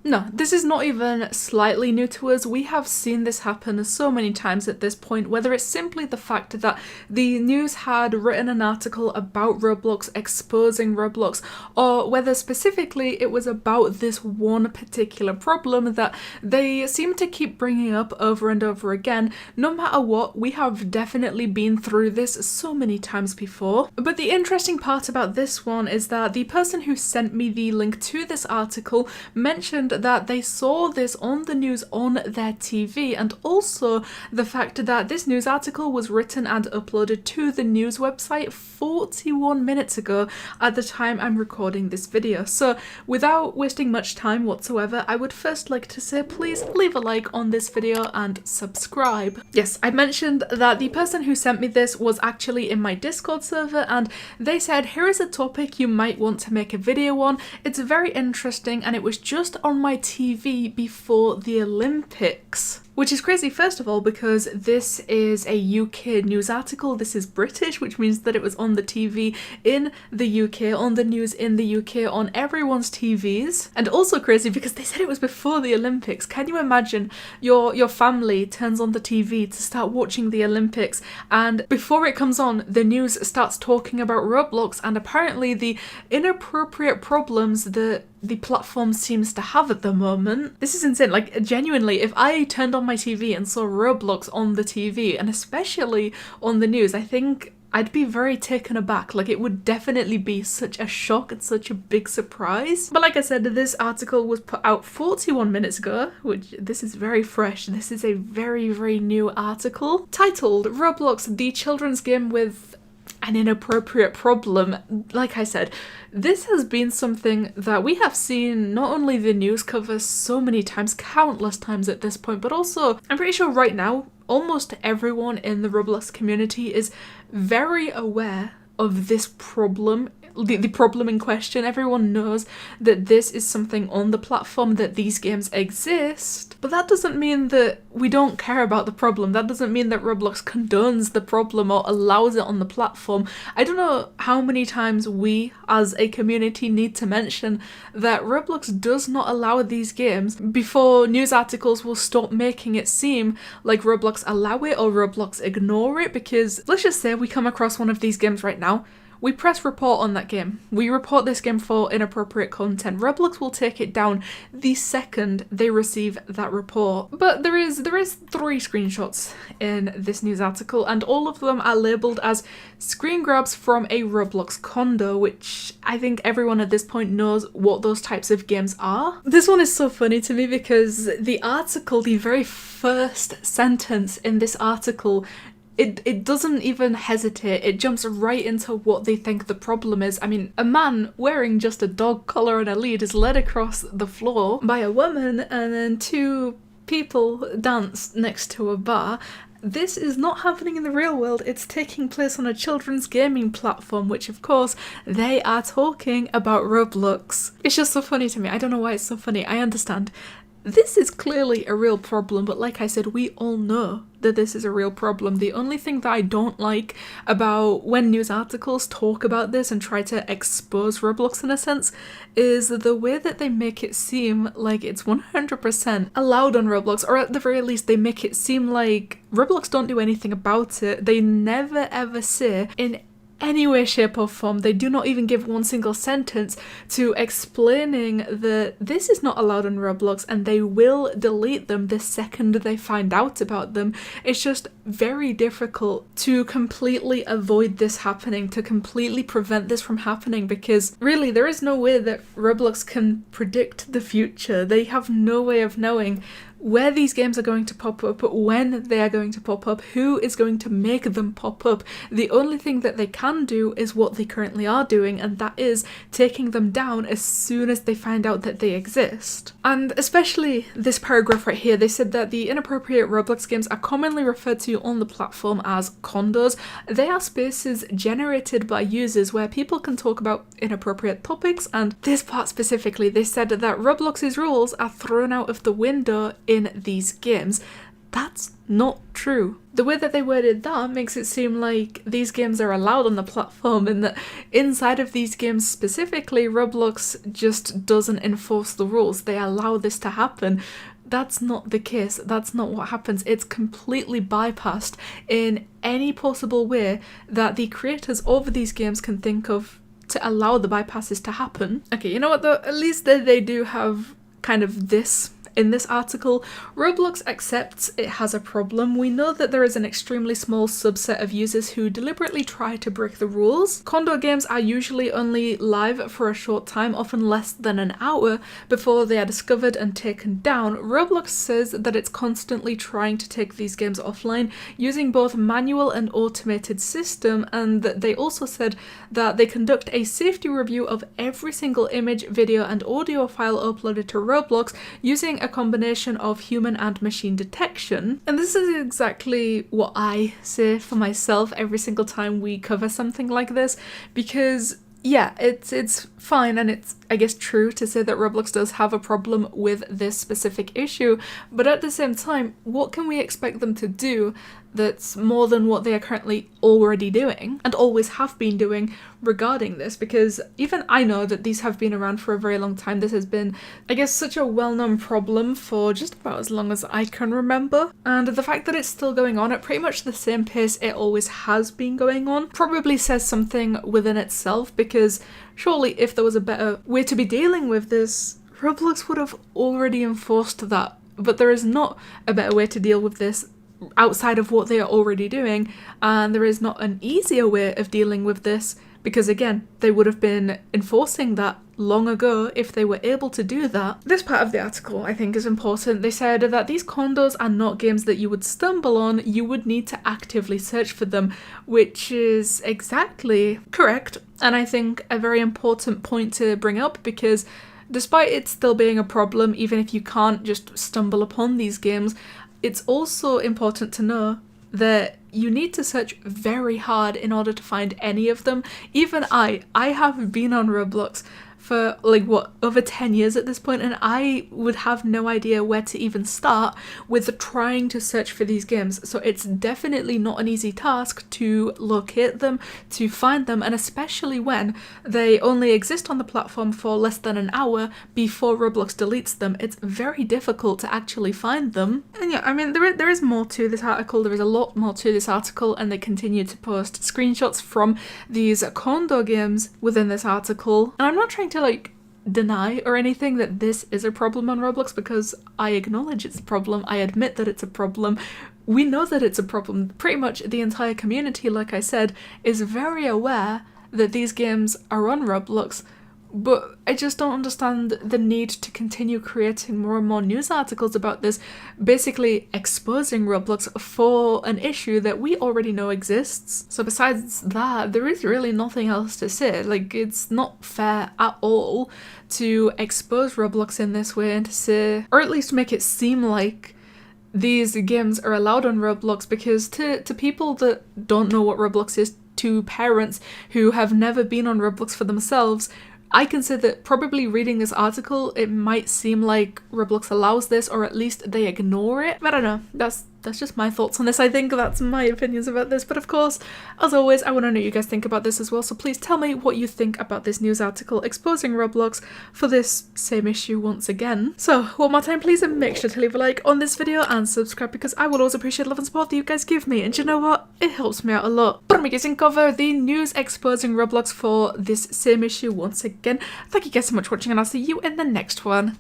No, this is not even slightly new to us. We have seen this happen so many times at this point, whether it's simply the fact that the news had written an article about Roblox, exposing Roblox, or whether specifically it was about this one particular problem that they seem to keep bringing up over and over again. No matter what, we have definitely been through this so many times before. But the interesting part about this one is that the person who sent me the link to this article mentioned that they saw this on the news on their TV, and also the fact that this news article was written and uploaded to the news website 41 minutes ago at the time I'm recording this video. So without wasting much time whatsoever, I would first like to say please leave a like on this video and subscribe. Yes, I mentioned that the person who sent me this was actually in my Discord server, and they said here is a topic you might want to make a video on. It's very interesting and it was just on my TV before the Olympics. Which is crazy, first of all, because this is a UK news article. This is British, which means that it was on the TV in the UK, on the news in the UK, on everyone's TVs. And also crazy because they said it was before the Olympics. Can you imagine your family turns on the TV to start watching the Olympics, and before it comes on, the news starts talking about Roblox and apparently the inappropriate problems that the platform seems to have at the moment. This is insane. Like, genuinely, if I turned on my TV and saw Roblox on the TV, and especially on the news, I think I'd be very taken aback. Like, it would definitely be such a shock and such a big surprise. But like I said, this article was put out 41 minutes ago, which this is very fresh. This is a very, very new article titled Roblox, the children's game with an inappropriate problem. Like I said, this has been something that we have seen not only the news cover so many times, countless times at this point, but also I'm pretty sure right now almost everyone in the Roblox community is very aware of this problem. The problem in question. Everyone knows that this is something on the platform, that these games exist, but that doesn't mean that we don't care about the problem. That doesn't mean that Roblox condones the problem or allows it on the platform. I don't know how many times we as a community need to mention that Roblox does not allow these games before news articles will stop making it seem like Roblox allow it or Roblox ignore it, because let's just say we come across one of these games right now. We press report on that game. We report this game for inappropriate content. Roblox will take it down the second they receive that report. But there is 3 screenshots in this news article, and all of them are labelled as screen grabs from a Roblox condo, which I think everyone at this point knows what those types of games are. This one is so funny to me because the article, the very first sentence in this article, it doesn't even hesitate. It jumps right into what they think the problem is. I mean, a man wearing just a dog collar and a lead is led across the floor by a woman, and then 2 people dance next to a bar. This is not happening in the real world. It's taking place on a children's gaming platform, which of course they are talking about Roblox. It's just so funny to me. I don't know why it's so funny. I understand. This is clearly a real problem, but like I said, we all know that this is a real problem. The only thing that I don't like about when news articles talk about this and try to expose Roblox in a sense is the way that they make it seem like it's 100% allowed on Roblox, or at the very least they make it seem like Roblox don't do anything about it. They never ever say in any way, shape or form, they do not even give one single sentence to explaining that this is not allowed on Roblox and they will delete them the second they find out about them. It's just very difficult to completely avoid this happening, to completely prevent this from happening, because really there is no way that Roblox can predict the future. They have no way of knowing where these games are going to pop up, when they are going to pop up, who is going to make them pop up. The only thing that they can do is what they currently are doing, and that is taking them down as soon as they find out that they exist. And especially this paragraph right here, they said that the inappropriate Roblox games are commonly referred to on the platform as condos. They are spaces generated by users where people can talk about inappropriate topics, and this part specifically, they said that Roblox's rules are thrown out of the window in these games. That's not true. The way that they worded that makes it seem like these games are allowed on the platform and that inside of these games specifically, Roblox just doesn't enforce the rules. They allow this to happen. That's not the case. That's not what happens. It's completely bypassed in any possible way that the creators of these games can think of to allow the bypasses to happen. Okay, you know what though? At least they do have kind of this in this article. Roblox accepts it has a problem. We know that there is an extremely small subset of users who deliberately try to break the rules. Condo games are usually only live for a short time, often less than an hour, before they are discovered and taken down. Roblox says that it's constantly trying to take these games offline using both manual and automated system, and that they also said that they conduct a safety review of every single image, video and audio file uploaded to Roblox using a combination of human and machine detection. And this is exactly what I say for myself every single time we cover something like this, because yeah, it's fine and it's, I guess, true to say that Roblox does have a problem with this specific issue, but at the same time, what can we expect them to do that's more than what they are currently already doing and always have been doing regarding this? Because even I know that these have been around for a very long time. This has been, I guess, such a well-known problem for just about as long as I can remember, and the fact that it's still going on at pretty much the same pace it always has been going on probably says something within itself, because surely if there was a better way to be dealing with this, Roblox would have already enforced that. But there is not a better way to deal with this outside of what they are already doing, and there is not an easier way of dealing with this, because again, they would have been enforcing that long ago if they were able to do that. This part of the article I think is important. They said that these condos are not games that you would stumble on, you would need to actively search for them, which is exactly correct, and I think a very important point to bring up, because despite it still being a problem, even if you can't just stumble upon these games, it's also important to know that you need to search very hard in order to find any of them. Even I have been on Roblox for like what, over 10 years at this point, and I would have no idea where to even start with trying to search for these games. So it's definitely not an easy task to locate them, to find them, and especially when they only exist on the platform for less than an hour before Roblox deletes them. It's very difficult to actually find them. And yeah, I mean, there is more to this article. There is a lot more to this article, and they continue to post screenshots from these condo games within this article. And I'm not trying to like deny or anything that this is a problem on Roblox, because I acknowledge it's a problem. I admit that it's a problem. We know that it's a problem. Pretty much the entire community, like I said, is very aware that these games are on Roblox, but I just don't understand the need to continue creating more and more news articles about this, basically exposing Roblox for an issue that we already know exists. So besides that, there is really nothing else to say. Like, it's not fair at all to expose Roblox in this way and to say, or at least make it seem like these games are allowed on Roblox, because to people that don't know what Roblox is, to parents who have never been on Roblox for themselves, I can say that probably reading this article, it might seem like Roblox allows this, or at least they ignore it. I don't know, that's just my thoughts on this. I think that's my opinions about this, but of course, as always, I want to know what you guys think about this as well, so please tell me what you think about this news article exposing Roblox for this same issue once again. So, one more time, please make sure to leave a like on this video and subscribe, because I will always appreciate love and support that you guys give me, and you know what? It helps me out a lot. But I'm guessing cover the news exposing Roblox for this same issue once again. Thank you guys so much for watching, and I'll see you in the next one.